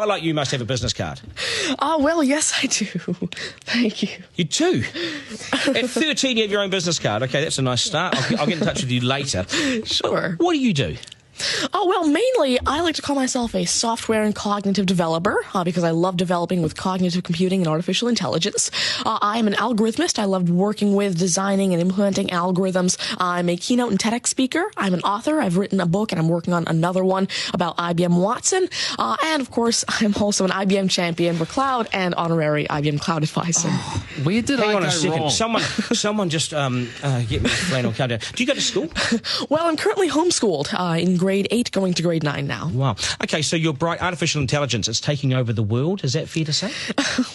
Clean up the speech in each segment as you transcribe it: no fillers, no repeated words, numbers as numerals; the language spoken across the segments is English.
I like you must have a business card. Well, yes, I do. Thank you. You do? At 13, you have your own business card. OK, that's a nice start. I'll get in touch with you later. Sure. What do you do? Well, mainly, I like to call myself a software and cognitive developer because I love developing with cognitive computing and artificial intelligence. I am an algorithmist. I love working with, designing, and implementing algorithms. I'm a keynote and TEDx speaker. I'm an author. I've written a book, and I'm working on another one about IBM Watson. And, of course, I'm also an IBM champion for cloud and honorary IBM cloud advisor. Oh, where did Hang I on go a second. wrong? Someone just get me a flannel countdown. Do you go to school? Well, I'm currently homeschooled in grade 8, going to grade 9 now. Wow. OK, so you're bright. Artificial intelligence, it's taking over the world. Is that fair to say?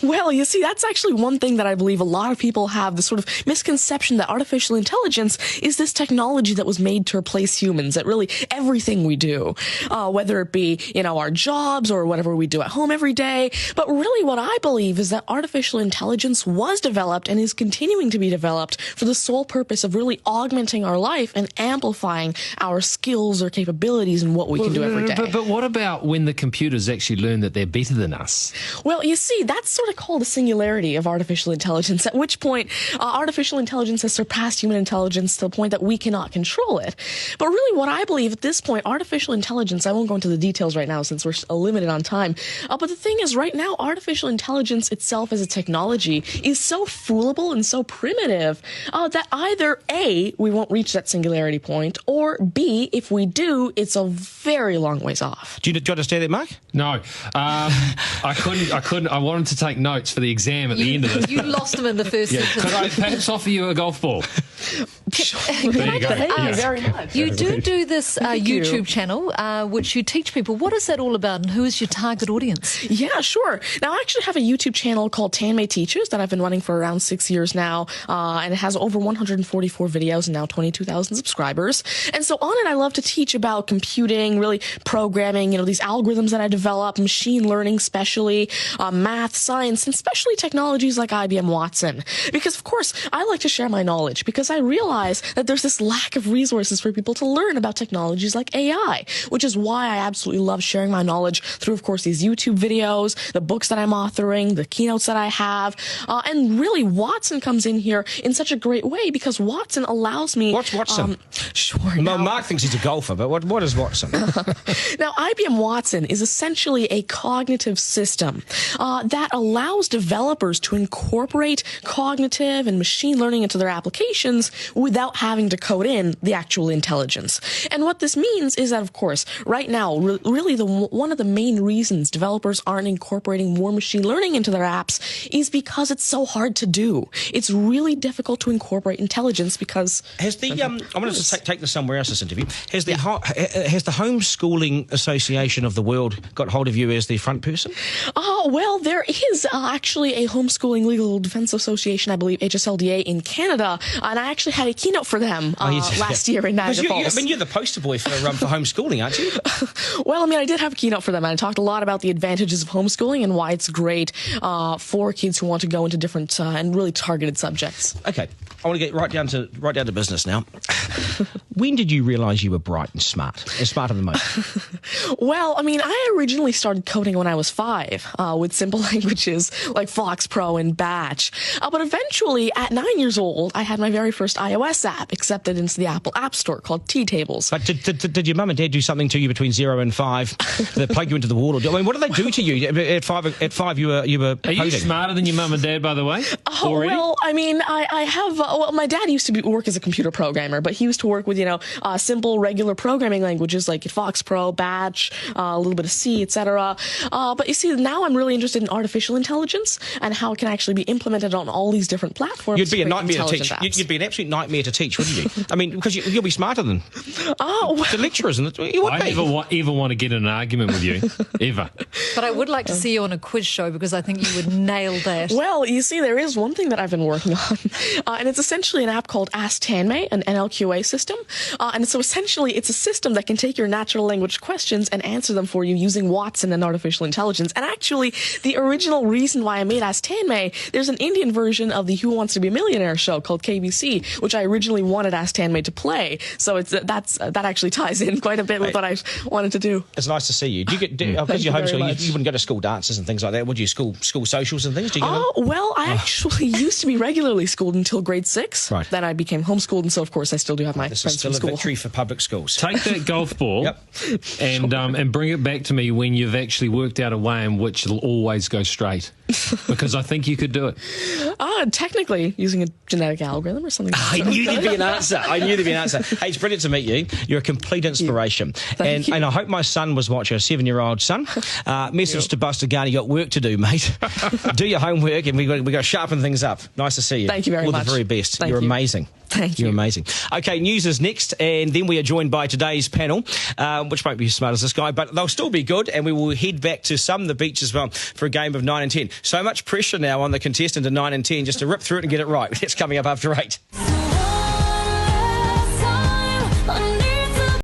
Well, you see, that's actually one thing that I believe a lot of people have, this sort of misconception that artificial intelligence is this technology that was made to replace humans, that really everything we do, whether it be, our jobs or whatever we do at home every day. But really what I believe is that artificial intelligence was developed and is continuing to be developed for the sole purpose of really augmenting our life and amplifying our skills or capabilities and what we can do every day. But what about when the computers actually learn that they're better than us? Well, you see, that's sort of called a singularity of artificial intelligence, at which point artificial intelligence has surpassed human intelligence to the point that we cannot control it. But really what I believe at this point, artificial intelligence, I won't go into the details right now since we're limited on time, but the thing is right now, artificial intelligence itself as a technology is so foolable and so primitive that either A, we won't reach that singularity point, or B, if we do, it's a very long ways off. Do you understand that, Mark? No. I couldn't. I wanted to take notes for the exam at the end of it. You lost them in the first sentence. Could I perhaps offer you a golf ball? There you go. Thank you very much. You do this YouTube channel, which you teach people. What is that all about, and who is your target audience? Yeah, sure. Now, I actually have a YouTube channel called Tanmay Teaches that I've been running for around 6 years now, and it has over 144 videos and now 22,000 subscribers. And so on it, I love to teach about computing, really programming, these algorithms that I develop, machine learning especially, math, science, and especially technologies like IBM Watson. Because, of course, I like to share my knowledge because I realize that there's this lack of resources for people to learn about technologies like AI, which is why I absolutely love sharing my knowledge through, of course, these YouTube videos, the books that I'm authoring, the keynotes that I have, and really Watson comes in here in such a great way because Watson allows me... What's Watson? Sure. Mark thinks he's a golfer, but what is Watson? Now, IBM Watson is essentially a cognitive system that allows developers to incorporate cognitive and machine learning into their applications without having to code in the actual intelligence. And what this means is that, of course, right now, really one of the main reasons developers aren't incorporating more machine learning into their apps is because it's so hard to do. It's really difficult to incorporate intelligence because... I'm going to take this somewhere else, this interview. Has the Homeschooling Association of the World got hold of you as the front person? Well, there is actually a Homeschooling Legal Defense Association, I believe, HSLDA, in Canada, and I actually had a keynote for them last year in Niagara Falls. You're the poster boy for homeschooling, aren't you? Well, I did have a keynote for them, and I talked a lot about the advantages of homeschooling and why it's great for kids who want to go into different and really targeted subjects. Okay, I want to get right down to business now. When did you realise you were bright and smarter than most? Well, I originally started coding when I was 5 with simple languages like Fox Pro and Batch. But eventually, at 9 years old, I had my very first iOS app accepted into the Apple App Store called T-Tables. But did your mum and dad do something to you between 0 and 5? They plug you into the wall? What did they do to you? At five, you were coding. Are you smarter than your mum and dad, by the way? Already? Well, I have... my dad used to work as a computer programmer, but he used to work with, simple, regular programming languages like Fox Pro, Batch, a little bit of C, etc. But you see, now I'm really interested in artificial intelligence and how it can actually be implemented on all these different platforms. You'd be a nightmare to teach. You'd be an absolute nightmare to teach, wouldn't you? Because you'll be smarter than the lecturers. You would I never want to get in an argument with you, ever. But I would like to see you on a quiz show because I think you would nail that. Well, you see, there is one thing that I've been working on, and it's essentially an app called Ask Tanmay, an NLQA system, And so essentially, it's a system that can take your natural language questions and answer them for you using Watson and artificial intelligence. And actually, the original reason why I made Ask Tanmay, there's an Indian version of the Who Wants to Be a Millionaire show called KBC, which I originally wanted Ask Tanmay to play. So that actually ties in quite a bit with what I wanted to do. It's nice to see you. Do you get because you're homeschooling? You wouldn't go to school dances and things like that, would you? School socials and things. Do you get well, I actually used to be regularly schooled until grade 6. Right. Then I became homeschooled, and so of course I still do have my This is friends still from a school. victory for public schools. Take that golf ball and bring it back to me when you've actually worked out a way in which it'll always go straight. Because I think you could do it. Technically, using a genetic algorithm or something. I knew there'd be an answer. Hey, it's brilliant to meet you. You're a complete inspiration. Thank you. And I hope my son was watching, a 7-year-old son. Message to Buster Garner, you got work to do, mate. Do your homework, and we got to sharpen things up. Nice to see you. Thank you very much. much. All the very best. Thank You're you. amazing. Thank you. You're amazing. Okay, news is next, and then we are joined by today's panel, which won't be as smart as this guy, but they'll still be good, and we will head back to some of the beach as well for a game of 9 and 10. So much pressure now on the contestant of 9 and 10 just to rip through it and get it right. It's coming up after 8.